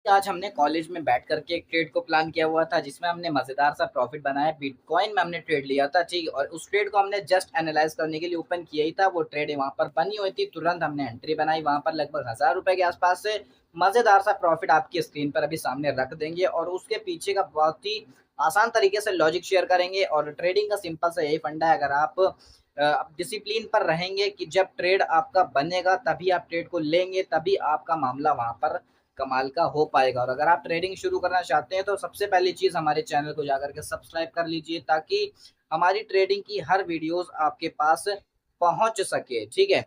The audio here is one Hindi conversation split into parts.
आज हमने कॉलेज में बैठ करके एक ट्रेड को प्लान किया हुआ था जिसमें हमने मजेदार सा प्रॉफिट बनाया। बिटकॉइन में हमने ट्रेड लिया था, ठीक। और उस ट्रेड को हमने जस्ट एनालाइज करने के लिए ओपन किया ही था। वो ट्रेड वहां पर बनी हुई थी, तुरंत हमने एंट्री बनाई। वहां पर लगभग 1000 रुपए के आसपास से मजेदार सा प्रॉफिट आपकी स्क्रीन पर अभी सामने रख देंगे और उसके पीछे का बहुत ही आसान तरीके से लॉजिक शेयर करेंगे। और ट्रेडिंग का सिंपल सा यही फंडा है, अगर आप डिसिप्लिन पर रहेंगे कि जब ट्रेड आपका बनेगा तभी आप ट्रेड को लेंगे, तभी आपका मामला वहां पर कमाल का हो पाएगा। और अगर आप ट्रेडिंग शुरू करना चाहते हैं तो सबसे पहली चीज़ हमारे चैनल को जाकर के सब्सक्राइब कर लीजिए, ताकि हमारी ट्रेडिंग की हर वीडियोस आपके पास पहुंच सके, ठीक है।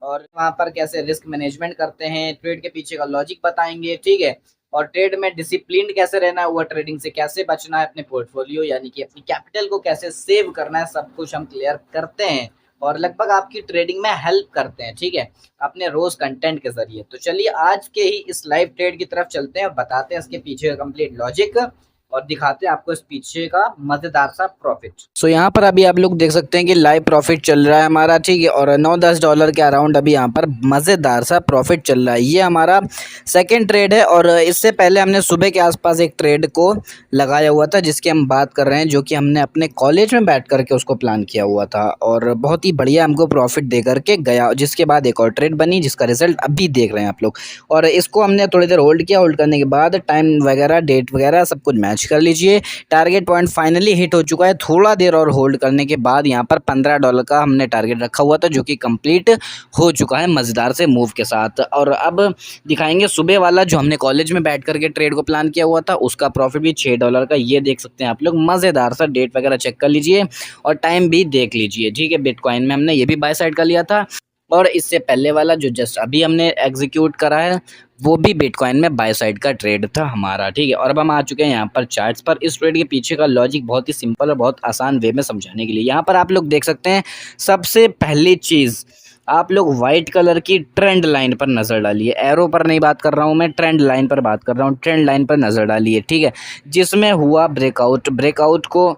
और वहां पर कैसे रिस्क मैनेजमेंट करते हैं, ट्रेड के पीछे का लॉजिक बताएंगे, ठीक है। और ट्रेड में डिसिप्लिन कैसे रहना है, ओवर ट्रेडिंग से कैसे बचना है, अपने पोर्टफोलियो यानी कि अपनी कैपिटल को कैसे सेव करना है, सब कुछ हम क्लियर करते हैं और लगभग आपकी ट्रेडिंग में हेल्प करते हैं, ठीक है, अपने रोज कंटेंट के जरिए। तो चलिए आज के ही इस लाइव ट्रेड की तरफ चलते हैं और बताते हैं इसके पीछे का कंप्लीट लॉजिक और दिखाते हैं आपको इस पीछे का मजेदार सा प्रॉफिट। सो यहाँ पर अभी आप लोग देख सकते हैं कि लाइव प्रॉफिट चल रहा है हमारा, ठीक है। और 9-10 डॉलर के अराउंड अभी यहाँ पर मजेदार सा प्रॉफिट चल रहा है। ये हमारा सेकंड ट्रेड है और इससे पहले हमने सुबह के आसपास एक ट्रेड को लगाया हुआ था जिसकी हम बात कर रहे हैं, जो कि हमने अपने कॉलेज में बैठ करके उसको प्लान किया हुआ था और बहुत ही बढ़िया हमको प्रॉफिट दे करके गया। जिसके बाद एक और ट्रेड बनी जिसका रिजल्ट अभी देख रहे हैं आप लोग। और इसको हमने थोड़ी देर होल्ड किया, होल्ड करने के बाद टाइम वगैरह डेट वगैरह सब कुछ मैच कर लीजिए। टारगेट पॉइंट फाइनली हिट हो चुका है। थोड़ा देर और होल्ड करने के बाद यहाँ पर $15 का हमने टारगेट रखा हुआ था जो कि कंप्लीट हो चुका है मज़ेदार से मूव के साथ। और अब दिखाएंगे सुबह वाला जो हमने कॉलेज में बैठ करके ट्रेड को प्लान किया हुआ था, उसका प्रॉफिट भी $6 का। ये देख सकते हैं आप लोग, मज़ेदार सा डेट वगैरह चेक कर लीजिए और टाइम भी देख लीजिए, ठीक है। बिटकॉइन में हमने ये भी बाय साइड कर लिया था और इससे पहले वाला जो जस्ट अभी हमने एग्जीक्यूट करा है वो भी बिटकॉइन में बाय साइड का ट्रेड था हमारा, ठीक है। और अब हम आ चुके हैं यहाँ पर चार्ट्स पर। इस ट्रेड के पीछे का लॉजिक बहुत ही सिंपल और बहुत आसान वे में समझाने के लिए यहाँ पर आप लोग देख सकते हैं। सबसे पहली चीज़ आप लोग वाइट कलर की ट्रेंड लाइन पर नज़र डालिए। एरो पर नहीं बात कर रहा हूँ मैं, ट्रेंड लाइन पर बात कर रहा हूँ। ट्रेंड लाइन पर नज़र डालिए, ठीक है, जिसमें हुआ ब्रेकआउट को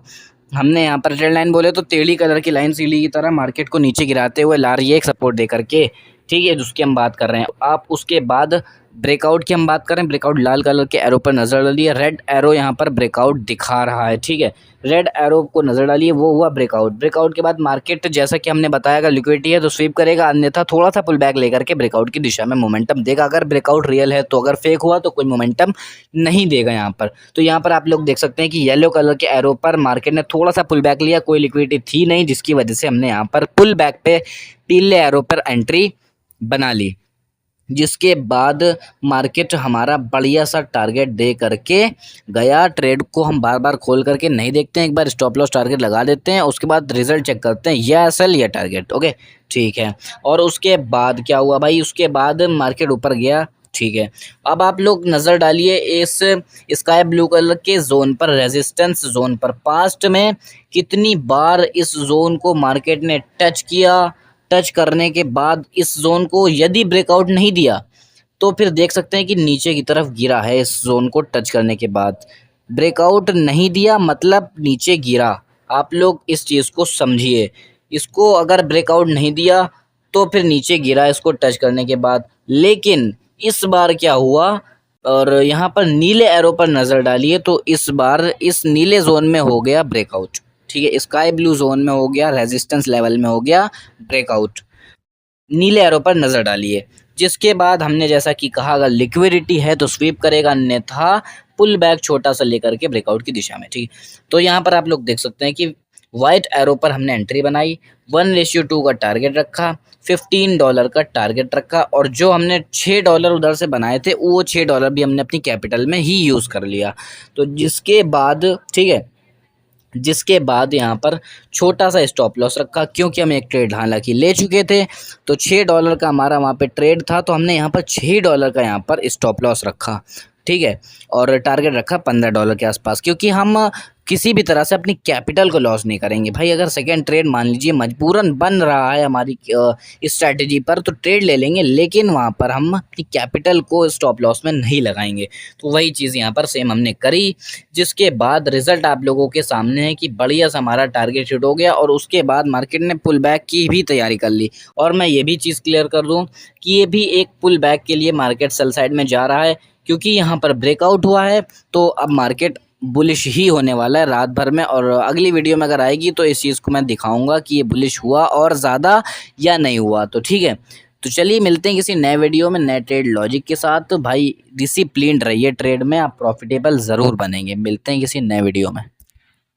हमने यहाँ पर ट्रेंड लाइन बोले तो टेढ़ी कलर की लाइन सीढ़ी की तरह मार्केट को नीचे गिराते हुए ला रही है एक सपोर्ट दे करके, ठीक है, जिसकी हम बात कर रहे हैं। आप उसके बाद ब्रेकआउट की हम बात करें, ब्रेकआउट लाल कलर के एरो पर नज़र डालिए। रेड एरो यहाँ पर ब्रेकआउट दिखा रहा है, ठीक है, रेड एरो को नज़र डालिए, वो हुआ ब्रेकआउट के बाद मार्केट जैसा कि हमने बताया अगर लिक्विडिटी है तो स्वीप करेगा, अन्यथा थोड़ा सा पुल बैक लेकर के ब्रेकआउट की दिशा में मोमेंटम देगा। अगर ब्रेकआउट रियल है तो, अगर फेक हुआ तो कोई मोमेंटम नहीं देगा यहाँ पर। तो यहाँ पर आप लोग देख सकते हैं कि येलो कलर के एरो पर मार्केट ने थोड़ा सा पुल बैक लिया, कोई लिक्विडिटी थी नहीं, जिसकी वजह से हमने यहाँ पर पुल बैक पे पीले एरो पर एंट्री बना ली। जिसके बाद मार्केट हमारा बढ़िया सा टारगेट दे करके गया। ट्रेड को हम बार बार खोल करके नहीं देखते हैं, एक बार स्टॉप लॉस टारगेट लगा देते हैं, उसके बाद रिजल्ट चेक करते हैं, या एसएल या टारगेट, ओके, ठीक है। और उसके बाद क्या हुआ भाई, उसके बाद मार्केट ऊपर गया, ठीक है। अब आप लोग नज़र डालिए इस स्काई ब्लू कलर के जोन पर, रेजिस्टेंस जोन पर। पास्ट में कितनी बार इस जोन को मार्केट ने टच किया, टच करने के बाद इस जोन को यदि ब्रेकआउट नहीं दिया तो फिर देख सकते हैं कि नीचे की तरफ गिरा है। इस जोन को टच करने के बाद ब्रेकआउट नहीं दिया मतलब नीचे गिरा। आप लोग इस चीज़ को समझिए, इसको अगर ब्रेकआउट नहीं दिया तो फिर नीचे गिरा इसको टच करने के बाद। लेकिन इस बार क्या हुआ, और यहाँ पर नीले एरो पर नज़र डालिए तो इस बार इस नीले जोन में हो गया ब्रेकआउट, ठीक है, स्काई ब्लू जोन में हो गया, रेजिस्टेंस लेवल में हो गया ब्रेकआउट। नीले एरो पर नज़र डालिए, जिसके बाद हमने जैसा कि कहा अगर लिक्विडिटी है तो स्वीप करेगा, अन्यथा पुल बैक छोटा सा लेकर के ब्रेकआउट की दिशा में, ठीक। तो यहाँ पर आप लोग देख सकते हैं कि वाइट एरो पर हमने एंट्री बनाई, 1:2 का टारगेट रखा, $15 का टारगेट रखा, और जो हमने $6 उधर से बनाए थे वो $6 भी हमने अपनी कैपिटल में ही यूज़ कर लिया। तो जिसके बाद, ठीक है, जिसके बाद यहाँ पर छोटा सा स्टॉप लॉस रखा, क्योंकि हम एक ट्रेड हालांकि ले चुके थे। तो $6 का हमारा वहाँ पे ट्रेड था, तो हमने यहाँ पर $6 का यहाँ पर स्टॉप लॉस रखा, ठीक है, और टारगेट रखा $15 के आसपास, क्योंकि हम किसी भी तरह से अपनी कैपिटल को लॉस नहीं करेंगे भाई। अगर सेकंड ट्रेड मान लीजिए मजबूरन बन रहा है हमारी स्ट्रैटेजी पर तो ट्रेड ले लेंगे, लेकिन वहाँ पर हम अपनी कैपिटल को स्टॉप लॉस में नहीं लगाएंगे। तो वही चीज़ यहाँ पर सेम हमने करी, जिसके बाद रिजल्ट आप लोगों के सामने है कि बढ़िया सा हमारा टारगेट हिट हो गया और उसके बाद मार्केट ने पुल बैक की भी तैयारी कर ली। और मैं ये भी चीज़ क्लियर कर दूँ कि ये भी एक पुल बैक के लिए मार्केट सेल साइड में जा रहा है, क्योंकि यहाँ पर ब्रेकआउट हुआ है तो अब मार्केट बुलिश ही होने वाला है रात भर में। और अगली वीडियो में अगर आएगी तो इस चीज़ को मैं दिखाऊंगा कि ये बुलिश हुआ और ज़्यादा या नहीं हुआ। तो ठीक है, तो चलिए मिलते हैं किसी नए वीडियो में नए ट्रेड लॉजिक के साथ। तो भाई डिसिप्लिन्ड रहिए ट्रेड में, आप प्रॉफिटेबल ज़रूर बनेंगे। मिलते हैं किसी नए वीडियो में।